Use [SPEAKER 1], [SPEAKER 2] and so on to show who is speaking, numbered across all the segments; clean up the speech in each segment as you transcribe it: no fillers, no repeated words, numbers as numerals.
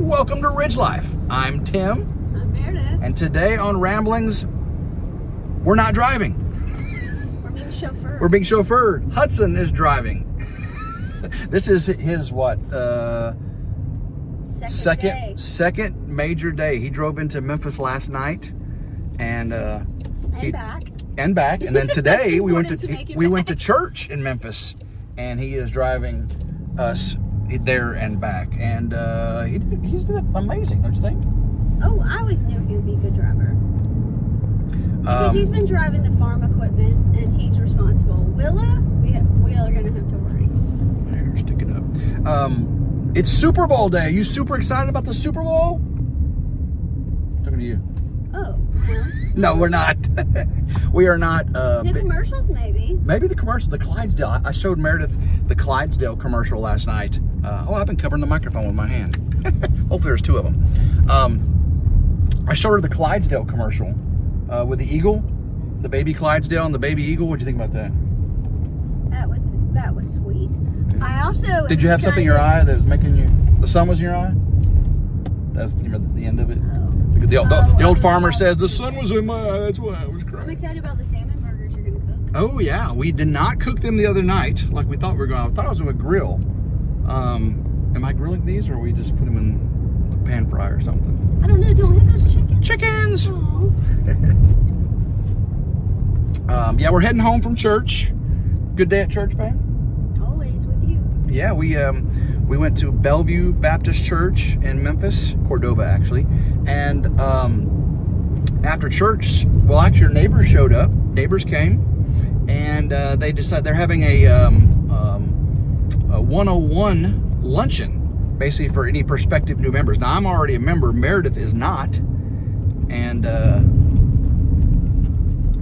[SPEAKER 1] Welcome to Ridge Life. I'm Tim.
[SPEAKER 2] I'm Meredith.
[SPEAKER 1] And today on Ramblings, we're not driving.
[SPEAKER 2] We're being chauffeured.
[SPEAKER 1] We're being chauffeured. Hudson is driving. This is his what? Second major day. He drove into Memphis last night, and
[SPEAKER 2] back.
[SPEAKER 1] And back. And then today we went to church in Memphis, and he is driving us there and back. And he's amazing, don't you think?
[SPEAKER 2] Oh, I always knew he would be a good driver. Because he's been driving the farm equipment, and he's responsible. Willa, we are going to have to worry.
[SPEAKER 1] There, stick it up. It's Super Bowl day. You super excited about the Super Bowl? Talking to you.
[SPEAKER 2] Oh,
[SPEAKER 1] no, we're not. We are not.
[SPEAKER 2] The commercials, maybe.
[SPEAKER 1] Maybe the commercial, the Clydesdale. I showed Meredith the Clydesdale commercial last night. I've been covering the microphone with my hand. Hopefully there's two of them. I showed her the Clydesdale commercial with the eagle, the baby Clydesdale and the baby eagle. What'd you think about that?
[SPEAKER 2] That was sweet. I also
[SPEAKER 1] did you have something in your eye that was making you? The sun was in your eye. That was the end of it. The old farmer says the sun was in my eye. That's why I was crying.
[SPEAKER 2] I'm excited about the salmon burgers you're gonna cook.
[SPEAKER 1] Oh yeah, we did not cook them the other night like we thought we were going. I thought I was going to grill. Am I grilling these, or we just put them in the pan fry or something?
[SPEAKER 2] I don't know. Don't hit those chickens.
[SPEAKER 1] Chickens. Yeah, we're heading home from church. Good day at church, babe?
[SPEAKER 2] Always with you.
[SPEAKER 1] Yeah, we went to Bellevue Baptist Church in Memphis, Cordova actually, and after church, well, actually, our neighbors showed up. Neighbors came, and they decided they're having a 101 luncheon, basically for any prospective new members. Now, I'm already a member. Meredith is not, and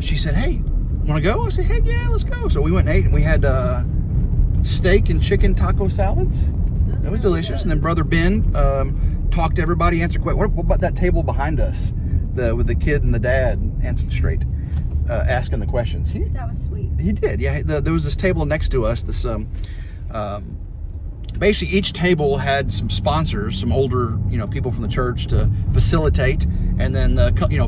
[SPEAKER 1] she said, "Hey, want to go?" I said, "Hey, yeah, let's go." So we went and ate, and we had steak and chicken taco salads. It was delicious. And then Brother Ben talked to everybody, answered questions. What about that table behind us, with the kid and the dad answered straight, asking the questions?
[SPEAKER 2] That was sweet.
[SPEAKER 1] He did. Yeah, there was this table next to us. This basically each table had some sponsors, some older people from the church to facilitate, and then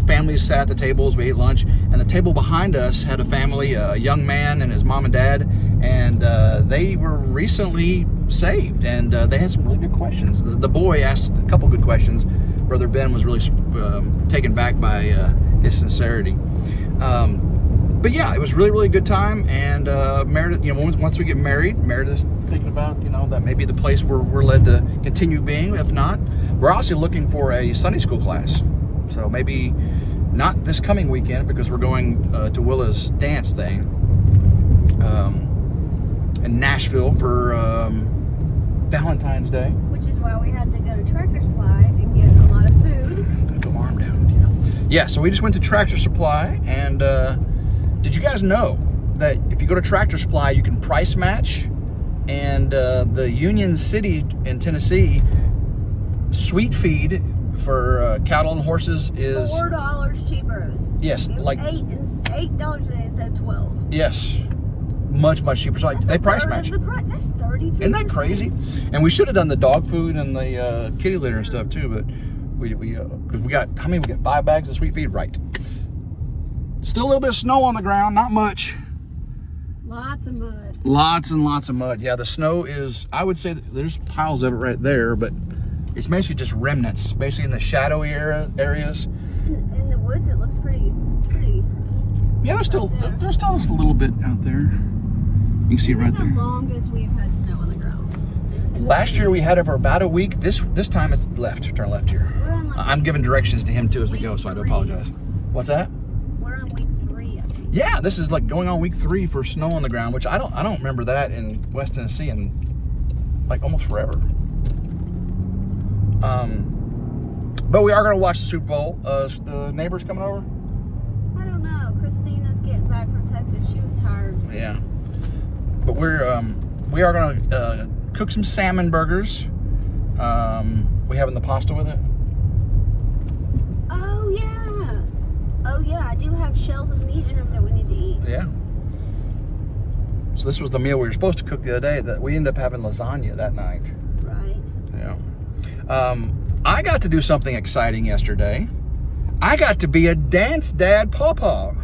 [SPEAKER 1] families sat at the tables. We ate lunch, and the table behind us had a family, a young man and his mom and dad, and they were recently saved, and they had some really good questions. The boy asked a couple good questions. Brother Ben was really taken back by his sincerity. But yeah, it was really, really good time. And Meredith, once we get married, Meredith's thinking about, that may be the place where we're led to continue being. If not, we're also looking for a Sunday school class. So maybe not this coming weekend, because we're going to Willa's dance thing in Nashville for Valentine's Day. Which
[SPEAKER 2] is why we had to go to Tractor Supply and get a lot of food.
[SPEAKER 1] Put the arm down. Yeah, so we just went to Tractor Supply, and did you guys know that if you go to Tractor Supply, you can price match? And the Union City in Tennessee sweet feed for cattle and horses is
[SPEAKER 2] $4 cheaper.
[SPEAKER 1] Yes,
[SPEAKER 2] it was
[SPEAKER 1] like
[SPEAKER 2] $8 today instead of $12.
[SPEAKER 1] Yes, much cheaper. So they price match.
[SPEAKER 2] That's 33%.
[SPEAKER 1] Isn't that crazy? And we should have done the dog food and the kitty litter and stuff too, but because we got how many? We got 5 bags of sweet feed, right? Still a little bit of snow on the ground, not much.
[SPEAKER 2] Lots of mud.
[SPEAKER 1] Lots and lots of mud. Yeah, the snow is, I would say that there's piles of it right there, but it's basically just remnants, basically in the shadowy areas.
[SPEAKER 2] In the woods, it looks pretty.
[SPEAKER 1] Yeah, there's still just a little bit out there. You can see right there.
[SPEAKER 2] This is the longest we've had snow on the ground.
[SPEAKER 1] Last year we had it for about a week. This time it's left. Turn left here. I'm giving directions to him too as we go, so I do apologize. What's that?
[SPEAKER 2] We're on week 3, I think.
[SPEAKER 1] Yeah, this is like going on week 3 for snow on the ground, which I don't remember that in West Tennessee in like almost forever. But we are going to watch the Super Bowl. The neighbors coming over?
[SPEAKER 2] I don't know. Christina's getting back from Texas. She was tired.
[SPEAKER 1] Yeah. But we are going to cook some salmon burgers. We having the pasta with it?
[SPEAKER 2] Oh yeah, I do have shells of meat in them that we need to eat.
[SPEAKER 1] Yeah. So this was the meal we were supposed to cook the other day. That we ended up having lasagna that night.
[SPEAKER 2] Right.
[SPEAKER 1] Yeah. I got to do something exciting yesterday. I got to be a dance dad pawpaw.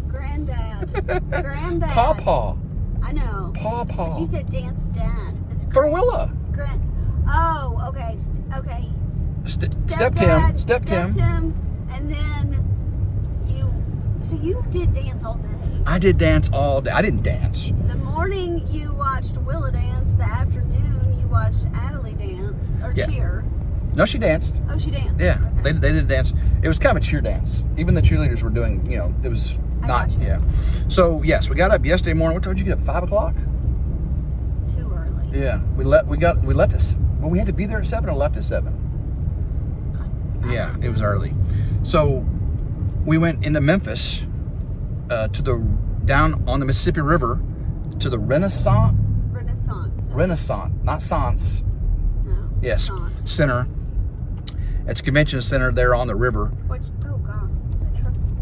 [SPEAKER 2] Granddad. Granddad.
[SPEAKER 1] Pawpaw.
[SPEAKER 2] I know.
[SPEAKER 1] Pawpaw.
[SPEAKER 2] But you said dance dad. It's
[SPEAKER 1] For Willa.
[SPEAKER 2] Oh, okay. Okay.
[SPEAKER 1] Step Tim.
[SPEAKER 2] And then so you did dance all day.
[SPEAKER 1] I did dance all day. I didn't dance.
[SPEAKER 2] The morning you watched Willa dance. The afternoon you watched Adelie dance or cheer.
[SPEAKER 1] No, she danced.
[SPEAKER 2] Oh, she danced.
[SPEAKER 1] Yeah,
[SPEAKER 2] okay.
[SPEAKER 1] they did dance. It was kind of a cheer dance. Even the cheerleaders were doing, it was not, yeah. So, yes, we got up yesterday morning. What time did you get up? 5 o'clock?
[SPEAKER 2] Too early.
[SPEAKER 1] Yeah, we left us. Well, we had to be there at 7 or left at 7. Yeah, it was early. So, we went into Memphis down on the Mississippi River to the Renaissance, not Science.
[SPEAKER 2] No.
[SPEAKER 1] Yes,
[SPEAKER 2] Renaissance.
[SPEAKER 1] Center. It's a convention center there on the river.
[SPEAKER 2] Oh God.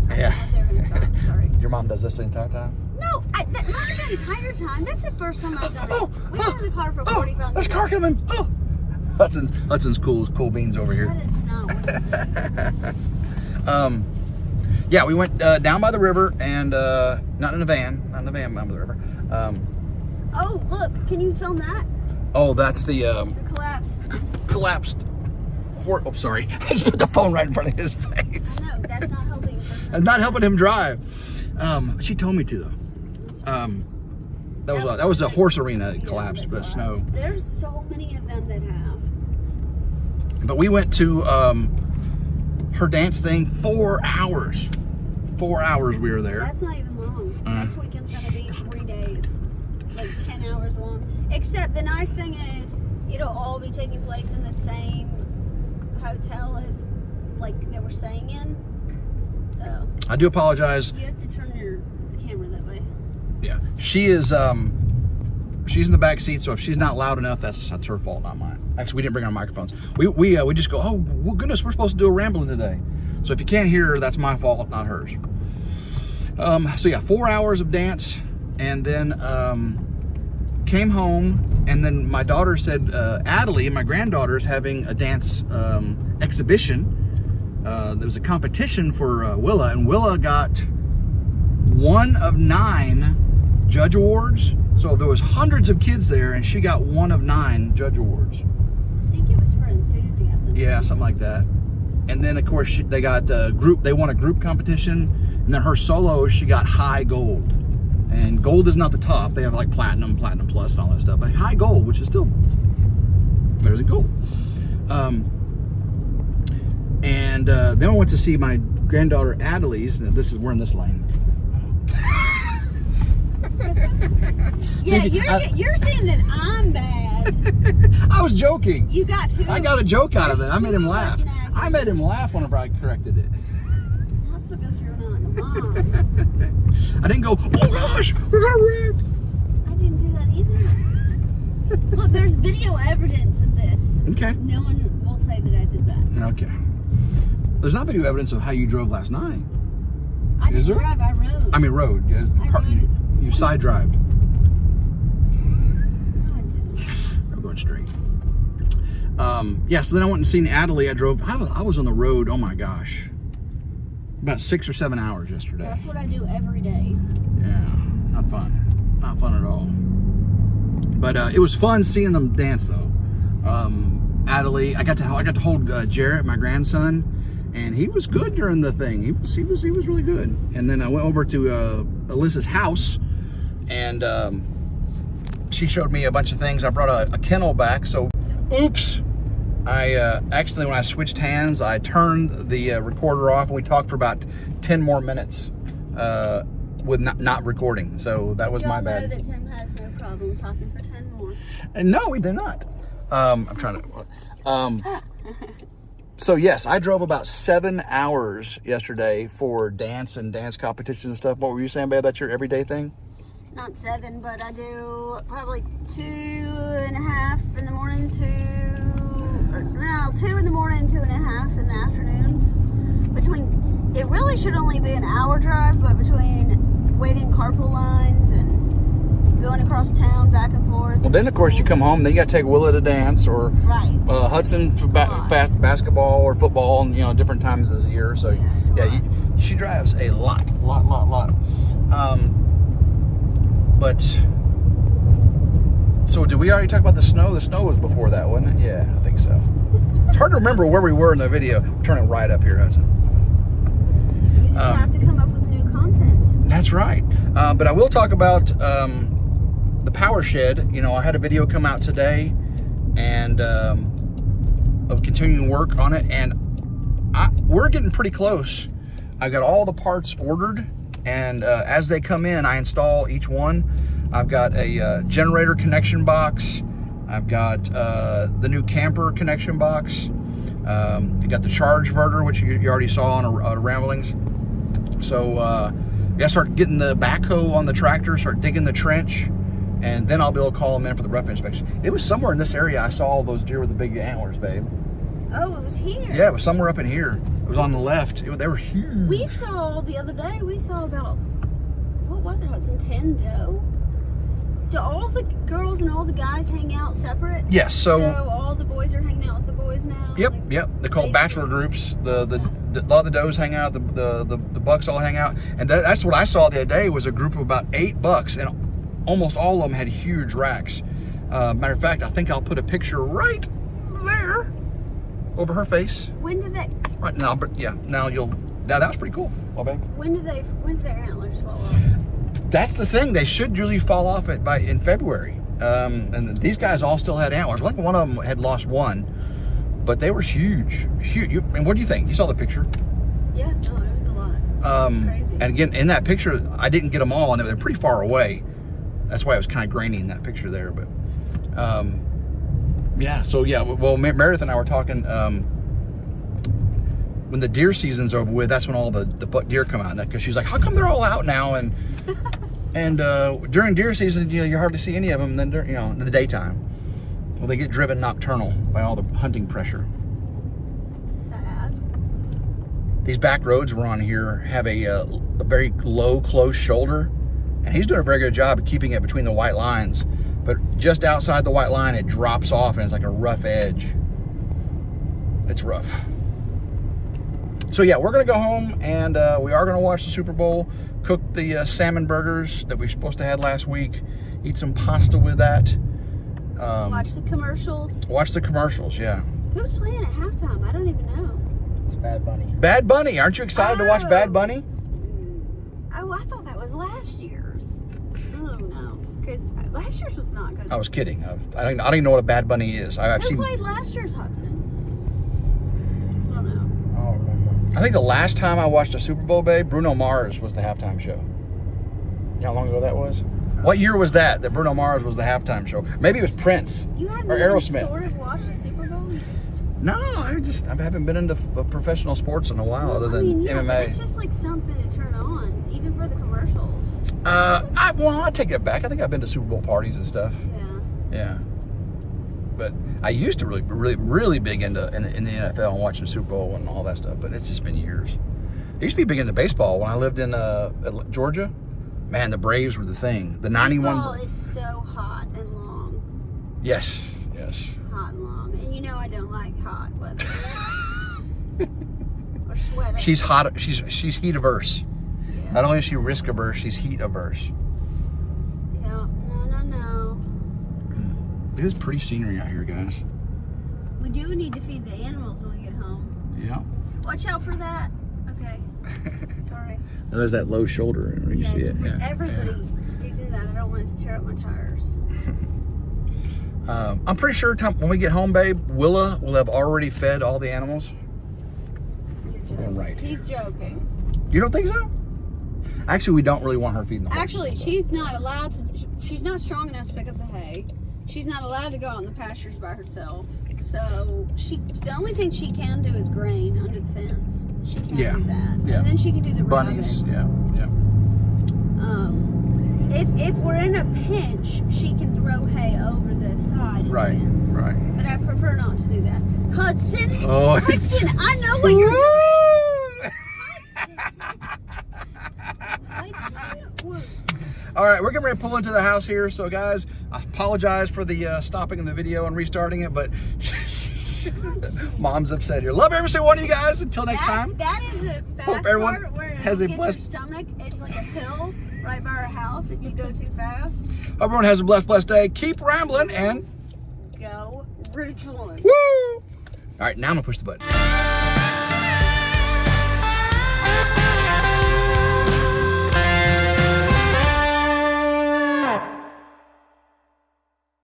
[SPEAKER 1] Yeah.
[SPEAKER 2] Sorry.
[SPEAKER 1] Your mom does this the entire time?
[SPEAKER 2] No, not the entire time. That's the first time I've done it. We've been in the car for 45 minutes.
[SPEAKER 1] There's a car coming. Oh. Hudson's cool beans over here.
[SPEAKER 2] That is not what
[SPEAKER 1] yeah, we went down by the river and not in a van by the river.
[SPEAKER 2] Oh, look, can you film that?
[SPEAKER 1] Oh, that's the
[SPEAKER 2] collapsed.
[SPEAKER 1] Oh, sorry. I just put the phone right in front of his face.
[SPEAKER 2] No, that's not helping.
[SPEAKER 1] I'm not helping him drive. She told me to though. That was a horse arena collapsed with snow.
[SPEAKER 2] There's so many of them that have.
[SPEAKER 1] But we went to her dance thing 4 hours. 4 hours we were there.
[SPEAKER 2] That's not even long. Next weekend's gonna be 3 days, like 10 hours long. Except the nice thing is, it'll all be taking place in the same hotel as like they were staying in. So I
[SPEAKER 1] do apologize.
[SPEAKER 2] You have to turn your camera that way.
[SPEAKER 1] Yeah, she is. She's in the back seat, so if she's not loud enough, that's her fault, not mine. Actually, we didn't bring our microphones. We just go, oh well, goodness, we're supposed to do a rambling today. So if you can't hear her, that's my fault, not hers. So yeah, 4 hours of dance, and then came home, and then my daughter said, Adelie, my granddaughter, is having a dance exhibition. There was a competition for Willa, and Willa got 1 of 9 judge awards. So there was hundreds of kids there, and she got 1 of 9 judge awards.
[SPEAKER 2] I think it was for enthusiasm.
[SPEAKER 1] Yeah, something like that. And then of course they got they won a group competition, and then her solo, she got high gold. And gold is not the top. They have like platinum plus, and all that stuff. But high gold, which is still better than gold. And then I went to see my granddaughter Adelie's. We're in this lane.
[SPEAKER 2] Yeah, you're saying that I'm bad.
[SPEAKER 1] I was joking.
[SPEAKER 2] You got to.
[SPEAKER 1] I got a joke out of it. I made him laugh. I made him laugh whenever I corrected it.
[SPEAKER 2] That's because you're not mom.
[SPEAKER 1] I didn't go, oh gosh, we're gonna wreck.
[SPEAKER 2] I didn't do that either. Look, there's video evidence of this.
[SPEAKER 1] Okay.
[SPEAKER 2] No one will say that I did that.
[SPEAKER 1] Okay. There's not video evidence of how you drove last night.
[SPEAKER 2] I didn't drive, I rode.
[SPEAKER 1] I mean, rode. You side drived. We're going straight. Yeah, so then I went and seen Adelie. I was on the road, oh my gosh, about 6 or 7 hours yesterday.
[SPEAKER 2] That's what I do every day.
[SPEAKER 1] Yeah, not fun. Not fun at all. But it was fun seeing them dance though. Adelie, I got to hold Jarrett, my grandson, and he was good during the thing. He was really good. And then I went over to Alyssa's house, and she showed me a bunch of things. I brought a kennel back, so oops. I actually, when I switched hands, I turned the recorder off, and we talked for about 10 more minutes with not recording. So that was my bad.
[SPEAKER 2] Y'all know that Tim has no problem talking for 10 more.
[SPEAKER 1] No, we did not. I'm trying to. So yes, I drove about 7 hours yesterday for dance competitions and stuff. What were you saying, babe? That's your everyday thing?
[SPEAKER 2] Not 7, but I do probably 2.5 in the morning, 2 in the morning, 2.5 in the afternoons. It really should only be an hour drive, but between waiting carpool lines and going across town back and forth.
[SPEAKER 1] Well, then of course you come home, then you got to take Willa to dance, or
[SPEAKER 2] right.
[SPEAKER 1] Hudson for fast basketball or football, and different times of the year. So she drives a lot. But so did we already talk about the snow? The snow was before that, wasn't it? Yeah, I think so. It's hard to remember where we were in the video. Turn it right up here, Hudson.
[SPEAKER 2] You just have to come up with new content.
[SPEAKER 1] That's right. But I will talk about the power shed. I had a video come out today, and of continuing work on it, and we're getting pretty close. I got all the parts ordered, and as they come in, I install each one. I've got a generator connection box. I've got the new camper connection box. You got the charge inverter, which you already saw on Ramblings. So I gotta start getting the backhoe on the tractor, start digging the trench, and then I'll be able to call them in for the rough inspection. It was somewhere in this area I saw all those deer with the big antlers, babe.
[SPEAKER 2] Oh, it was here?
[SPEAKER 1] Yeah, it was somewhere up in here. It was on the left. They were huge.
[SPEAKER 2] We saw the other day, about, what was it, Hudson, 10 doe? Do all the girls and all the guys hang out separate?
[SPEAKER 1] Yes, so
[SPEAKER 2] all the boys are hanging out with the boys now?
[SPEAKER 1] Yep. They're called bachelor groups. A lot of the does hang out, the bucks all hang out. And that's what I saw the other day, was a group of about 8 bucks, and almost all of them had huge racks. Matter of fact, I think I'll put a picture right there over her face.
[SPEAKER 2] When did they?
[SPEAKER 1] Right now, but yeah, now that was pretty cool. Oh, babe.
[SPEAKER 2] When did their antlers fall off?
[SPEAKER 1] That's the thing. They should usually fall off in February. And these guys all still had antlers. I think one of them had lost one, but they were huge. And what do you think? You saw the picture?
[SPEAKER 2] Yeah, no, it was a lot. It was crazy.
[SPEAKER 1] And again, in that picture, I didn't get them all, and they're pretty far away. That's why it was kind of grainy in that picture there. But well, Meredith and I were talking. When the deer season's over with, that's when all the buck deer come out. Because she's like, how come they're all out now? And during deer season, you hardly see any of them. Then in the daytime, well, they get driven nocturnal by all the hunting pressure.
[SPEAKER 2] Sad.
[SPEAKER 1] These back roads we're on here have a very low, close shoulder, and he's doing a very good job of keeping it between the white lines. But just outside the white line, it drops off, and it's like a rough edge. It's rough. So yeah, we're gonna go home, and we are gonna watch the Super Bowl, cook the salmon burgers that we were supposed to have last week, eat some pasta with that.
[SPEAKER 2] Watch the commercials.
[SPEAKER 1] Watch the commercials, yeah.
[SPEAKER 2] Who's playing at halftime? I don't even know.
[SPEAKER 3] It's Bad Bunny.
[SPEAKER 1] Bad Bunny, aren't you excited to watch Bad Bunny?
[SPEAKER 2] Oh, I thought that was last year's. Oh no, because last year's was not good.
[SPEAKER 1] I was kidding. I don't even know what a Bad Bunny is.
[SPEAKER 2] Who played last year's Hudson? I don't know.
[SPEAKER 3] I don't remember.
[SPEAKER 1] I think the last time I watched a Super Bowl, babe, Bruno Mars was the halftime show. You know how long ago that was? What year was that Bruno Mars was the halftime show? Maybe it was Prince
[SPEAKER 2] You hadn't
[SPEAKER 1] or Aerosmith.
[SPEAKER 2] sort of watched the Super Bowl? You just...
[SPEAKER 1] No, I haven't been into professional sports in a while, other than MMA.
[SPEAKER 2] But it's just like something to turn on, even for the commercials.
[SPEAKER 1] I take that back. I think I've been to Super Bowl parties and stuff. Yeah. But I used to really big in the NFL and watching Super Bowl and all that stuff. But it's just been years. I used to be big into baseball when I lived in Georgia. Man, the Braves were the thing. The 91.
[SPEAKER 2] Baseball is so hot and long.
[SPEAKER 1] Yes.
[SPEAKER 2] Hot and long, and I don't like hot weather. Or sweater.
[SPEAKER 1] She's hot. She's heat averse.
[SPEAKER 2] Yeah.
[SPEAKER 1] Not only is she risk averse, she's heat averse.
[SPEAKER 2] Yeah. No.
[SPEAKER 1] It is pretty scenery out here, guys.
[SPEAKER 2] We do need to feed the animals when we get home.
[SPEAKER 1] Yeah.
[SPEAKER 2] Watch out for that. Okay. Sorry.
[SPEAKER 1] There's that low shoulder. You see it. Yeah.
[SPEAKER 2] Everybody digs into that. I don't want it to tear up my tires.
[SPEAKER 1] I'm pretty sure when we get home, babe, Willa will have already fed all the animals.
[SPEAKER 2] You're joking.
[SPEAKER 1] Right.
[SPEAKER 2] He's joking.
[SPEAKER 1] You don't think so? Actually, we don't really want her feeding the horses.
[SPEAKER 2] Actually, she's not allowed to. She's not strong enough to pick up the hay. She's not allowed to go out in the pastures by herself. So the only thing she can do is grain under the fence. She can do that.
[SPEAKER 1] Yeah.
[SPEAKER 2] And then she can do the
[SPEAKER 1] bunnies.
[SPEAKER 2] rabbits.
[SPEAKER 1] Yeah.
[SPEAKER 2] If we're in a pinch, she can throw hay over the side of the fence.
[SPEAKER 1] Right.
[SPEAKER 2] But I prefer not to do that. Hudson,
[SPEAKER 1] Oh,
[SPEAKER 2] Hudson, I know what you're doing. Hudson.
[SPEAKER 1] All right, we're getting ready to pull into the house here. So, guys, I apologize for the stopping in the video and restarting it, but Mom's upset here. Love every single one of you guys. Until next time.
[SPEAKER 2] That is a fast
[SPEAKER 1] Hope everyone
[SPEAKER 2] part where
[SPEAKER 1] has a
[SPEAKER 2] your
[SPEAKER 1] blessed
[SPEAKER 2] stomach. It's like a hill right by our house if you go too fast.
[SPEAKER 1] Hope everyone has a blessed day. Keep rambling and
[SPEAKER 2] go RidgeLife.
[SPEAKER 1] woo! All right, now I'm gonna push the button.